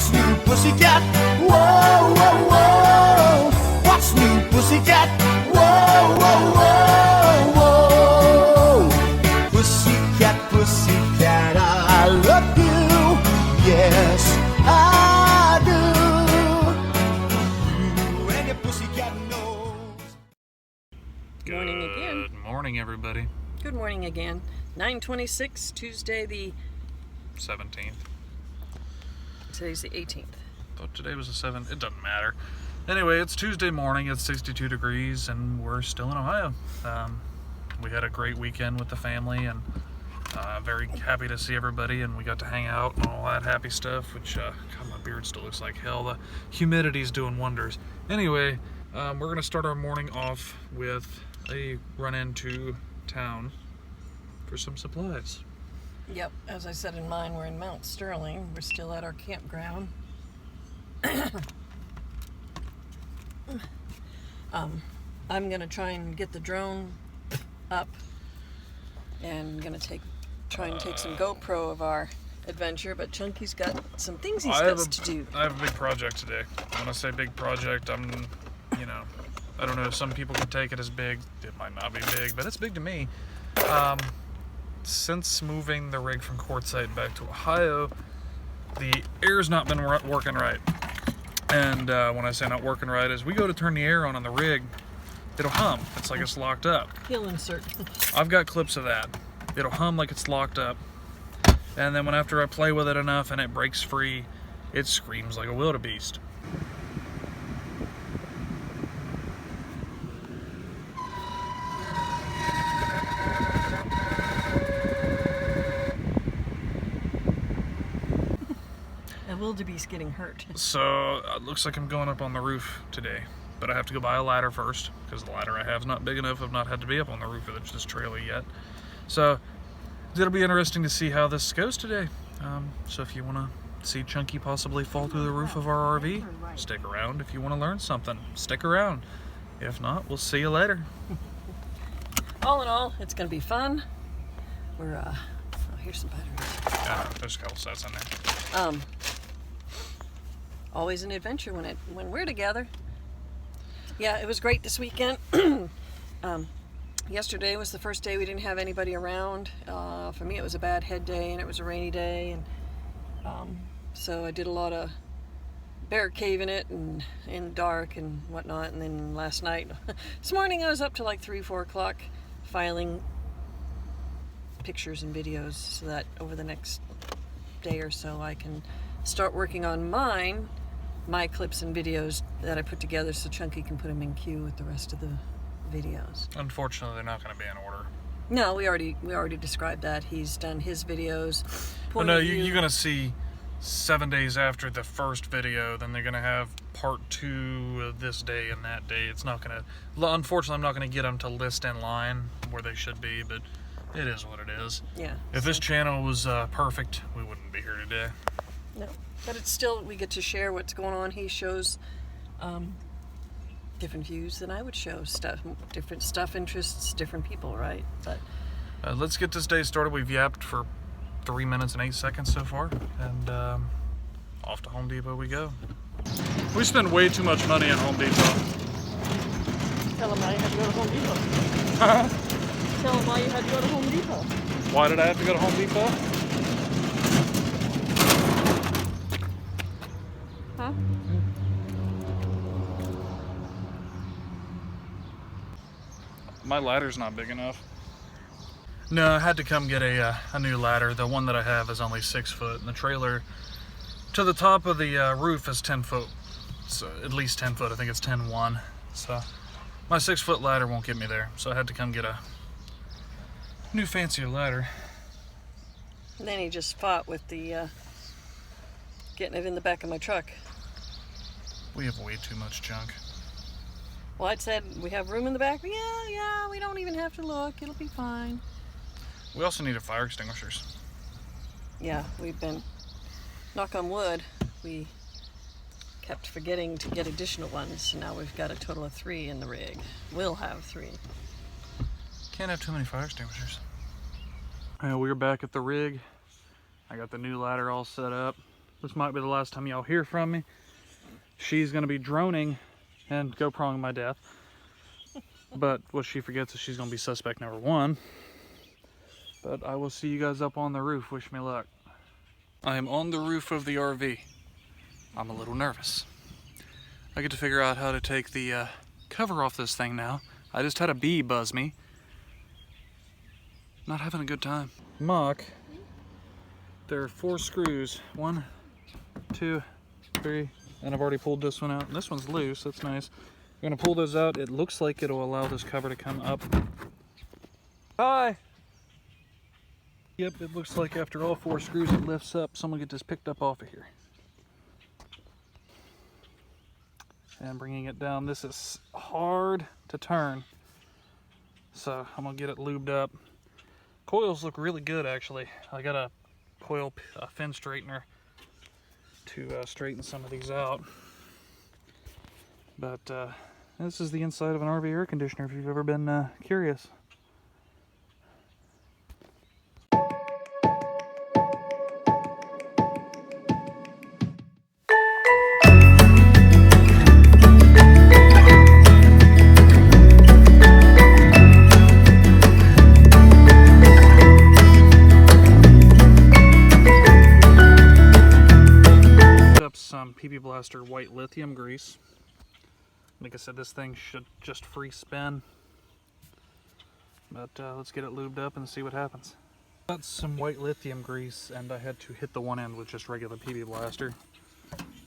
What's new, pussycat? Whoa, whoa, whoa. What's new, pussycat? Whoa, whoa, whoa, whoa. Pussycat, pussycat, I love you. Yes, I do. You and your pussycat knows. Good morning again. Good morning, everybody. Good morning again. 9/26, Tuesday the 17th. Today's the 18th. Thought today was the 7th. It doesn't matter. Anyway, it's Tuesday morning. It's 62 degrees, and we're still in Ohio. We had a great weekend with the family, and very happy to see everybody, and we got to hang out and all that happy stuff, which, God, my beard still looks like hell. The humidity's doing wonders. Anyway, we're going to start our morning off with a run into town for some supplies. Yep, as I said in mine, we're in Mount Sterling. We're still at our campground. I'm gonna try and get the drone up, and gonna try and take some GoPro of our adventure. But Chunky's got some things he's got to do. I have a big project today. When I say big project, I don't know. Some people could take it as big. It might not be big, but it's big to me. Since moving the rig from Quartzsite back to Ohio, the air's not been working right. And when I say not working right, is we go to turn the air on the rig, it'll hum. It's like it's locked up. He'll insert. I've got clips of that. It'll hum like it's locked up. And then after I play with it enough and it breaks free, it screams like a wildebeest. Wildebeest getting hurt. So it looks like I'm going up on the roof today, but I have to go buy a ladder first because the ladder I have is not big enough. I've not had to be up on the roof of this trailer yet. So it'll be interesting to see how this goes today. So if you want to see Chunky possibly fall through the roof of our RV, stick around. If you want to learn something, stick around. If not, we'll see you later. All in all, it's going to be fun. We're oh, here's some batteries. Yeah, there's a couple sets in there. Always an adventure when we're together. Yeah, it was great this weekend. Yesterday was the first day we didn't have anybody around. For me, it was a bad head day, and it was a rainy day, and so I did a lot of bear caving it and in dark and whatnot. And then last night, this morning, I was up to like 3-4 o'clock filing pictures and videos so that over the next day or so I can start working on my clips and videos that I put together so Chunky can put them in queue with the rest of the videos. Unfortunately, they're not going to be in order. No, we already described that. He's done his videos. Well, no, you're going to see 7 days after the first video, then they're going to have part 2 of this day and that day. It's not going to, unfortunately, I'm not going to get them to list in line where they should be, but it is what it is. Yeah. If this channel was perfect, we wouldn't be here today. No, but it's still, we get to share what's going on. He shows different views than I would show. Different stuff interests different people, right? But let's get this day started. We've yapped for 3 minutes and 8 seconds so far, and off to Home Depot we go. We spend way too much money at Home Depot. Tell him why you had to go to Home Depot. Tell him why you had to go to Home Depot. Why did I have to go to Home Depot? Huh? My ladder's not big enough. No, I had to come get a new ladder. The one that I have is only 6 foot, and the trailer to the top of the roof is 10 foot. So at least 10 foot. I think it's 10.1. So my 6 foot ladder won't get me there. So I had to come get a new fancier ladder. And then he just fought with the getting it in the back of my truck. We have way too much junk. Well, I said we have room in the back. Yeah, we don't even have to look. It'll be fine. We also needed fire extinguishers. Yeah, we've been, knock on wood, we kept forgetting to get additional ones. So now we've got a total of 3 in the rig. We'll have 3. Can't have too many fire extinguishers. We're back at the rig. I got the new ladder all set up. This might be the last time y'all hear from me. She's gonna be droning and GoProing my death. But what she forgets is she's gonna be suspect number one. But I will see you guys up on the roof. Wish me luck. I am on the roof of the RV. I'm a little nervous. I get to figure out how to take the cover off this thing now. I just had a bee buzz me. Not having a good time. Mock. There are 4 screws. 1, 2, 3, and I've already pulled this one out. This one's loose, that's nice. I'm gonna pull those out. It looks like it'll allow this cover to come up. Hi! Yep, it looks like after all 4 screws it lifts up. Someone get this picked up off of here. And bringing it down, this is hard to turn. So I'm gonna get it lubed up. Coils look really good actually. I got a coil fin straightener to straighten some of these out. But this is the inside of an RV air conditioner if you've ever been curious. PB Blaster white lithium grease. Like I said, this thing should just free spin. But let's get it lubed up and see what happens. Got some white lithium grease and I had to hit the one end with just regular PB Blaster.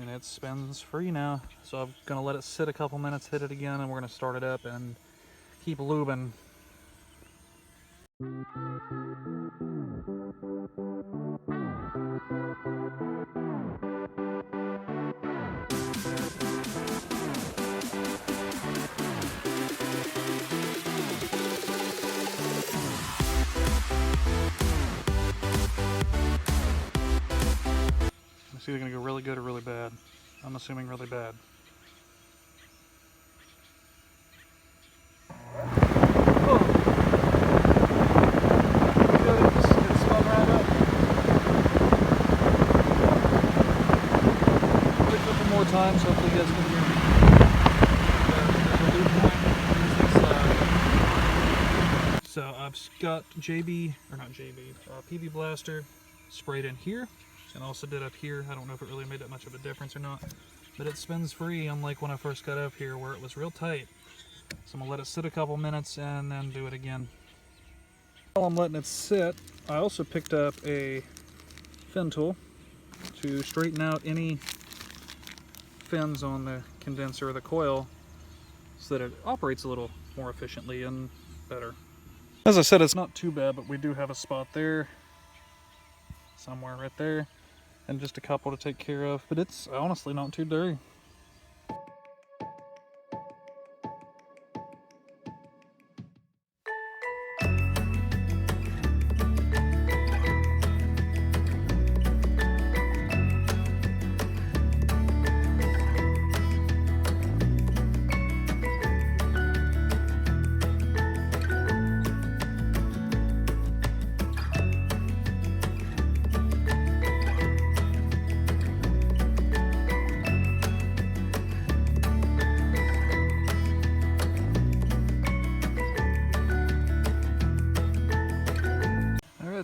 And it spins free now. So I'm gonna let it sit a couple minutes, hit it again, and we're gonna start it up and keep lubing. It's either going to go really good or really bad. I'm assuming really bad. Oh. Good, it spun right up. Wait a couple more times, hopefully you guys can hear me. There's a loop point. So I've got PB Blaster sprayed in here. And also did up here. I don't know if it really made that much of a difference or not, but it spins free, unlike when I first got up here where it was real tight. So I'm gonna let it sit a couple minutes and then do it again. While I'm letting it sit, I also picked up a fin tool to straighten out any fins on the condenser or the coil so that it operates a little more efficiently and better. As I said, it's not too bad, but we do have a spot there, somewhere right there, and just a couple to take care of, but it's honestly not too dirty.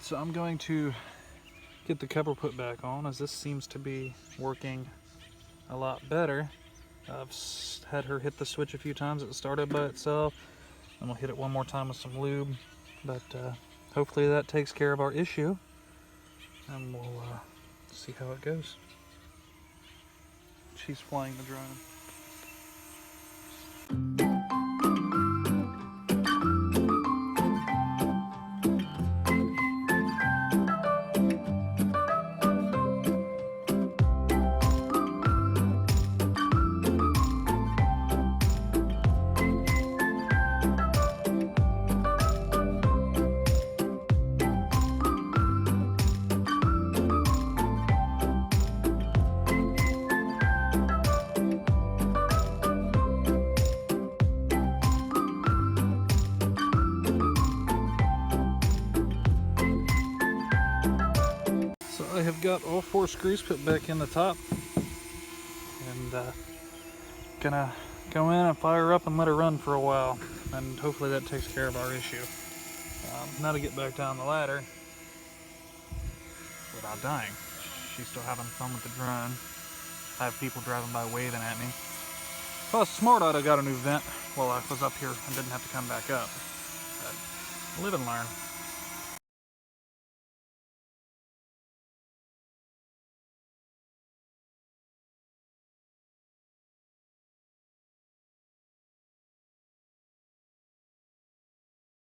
So I'm going to get the cover put back on, as this seems to be working a lot better. I've had her hit the switch a few times. It started by itself. I'm gonna hit it one more time with some lube, but hopefully that takes care of our issue, and we'll see how it goes. She's flying the drone. got all 4 screws put back in the top, and gonna go in and fire her up and let her run for a while, and hopefully that takes care of our issue. Now to get back down the ladder without dying. She's still having fun with the drone. I have people driving by waving at me. If I was smart, I'd have got a new vent while I was up here and didn't have to come back up. But live and learn.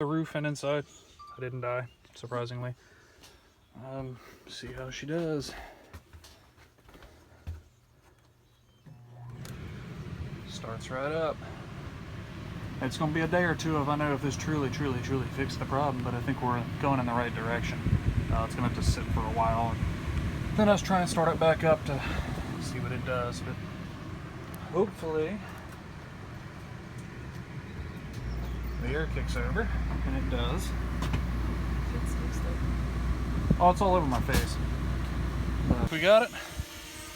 The roof and inside. I didn't die, surprisingly. See how she does. Starts right up. It's going to be a day or two if I know if this truly fixed the problem, but I think we're going in the right direction. It's going to have to sit for a while, and then us try and start it back up to see what it does. But hopefully the air kicks over, and it does. Oh, it's all over my face. We got it?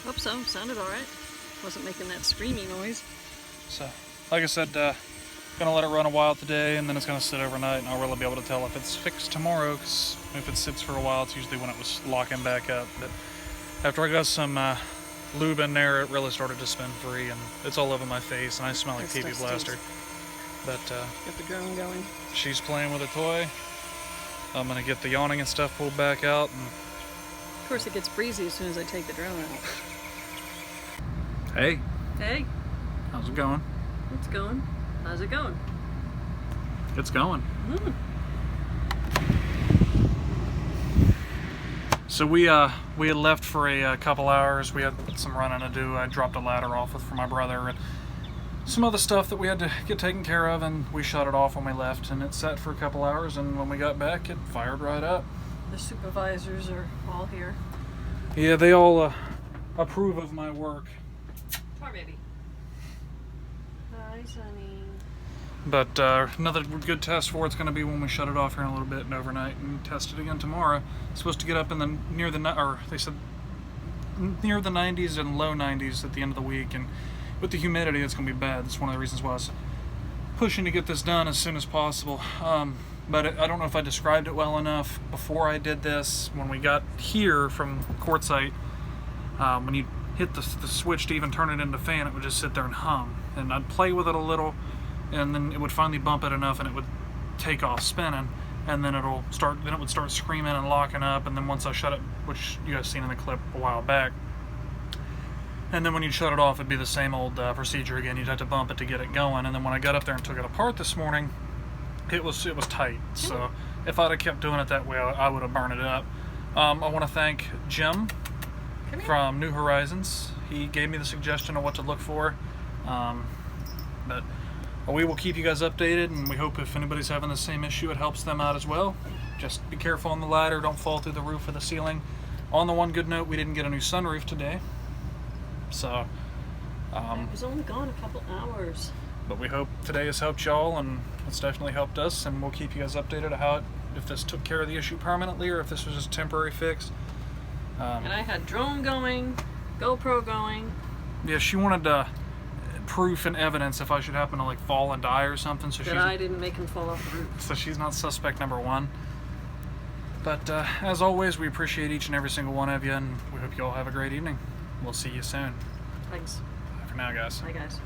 Hope so. Sounded alright. Wasn't making that screamy noise. So, like I said, gonna let it run a while today, and then it's gonna sit overnight, and I'll really be able to tell if it's fixed tomorrow, because if it sits for a while, it's usually when it was locking back up. But after I got some lube in there, it really started to spin free, and it's all over my face, and I smell like TV Blaster. But get the drone going. She's playing with a toy. I'm gonna get the awning and stuff pulled back out. And of course, it gets breezy as soon as I take the drone out. Hey. Hey. How's it going? It's going. How's it going? It's going. So we had left for a couple hours. We had some running to do. I dropped a ladder off for my brother and some other stuff that we had to get taken care of, and we shut it off when we left, and it sat for a couple hours, and when we got back it fired right up. The supervisors are all here. Yeah, they all approve of my work. Come on, baby. Hi, Sonny. But another good test for it's going to be when we shut it off here in a little bit and overnight and test it again tomorrow. It's supposed to get up in the near the 90s and low 90s at the end of the week, and with the humidity it's going to be bad. That's one of the reasons why I was pushing to get this done as soon as possible. But I don't know if I described it well enough before I did this. When we got here from Quartzsite, when you hit the switch to even turn it into fan, it would just sit there and hum. And I'd play with it a little, and then it would finally bump it enough and it would take off spinning, and then it would start screaming and locking up, and then once I shut it, which you guys seen in the clip a while back, and then when you shut it off, it'd be the same old procedure again. You'd have to bump it to get it going, and then when I got up there and took it apart this morning, it was tight. So if I'd have kept doing it that way, I would have burned it up. I want to thank Jim from New Horizons. He gave me the suggestion of what to look for. But we will keep you guys updated, and we hope if anybody's having the same issue, it helps them out as well. Just be careful on the ladder, don't fall through the roof or the ceiling. On the one good note, we didn't get a new sunroof today, so it was only gone a couple hours. But we hope today has helped y'all, and it's definitely helped us, and we'll keep you guys updated on how if this took care of the issue permanently or if this was just a temporary fix. And I had drone going, GoPro going. Yeah, she wanted proof and evidence if I should happen to fall and die or something. So I didn't make him fall off the roof. So she's not suspect number one. But as always, we appreciate each and every single one of you, and we hope you all have a great evening. We'll see you soon. Thanks. Bye for now, guys. Bye, guys.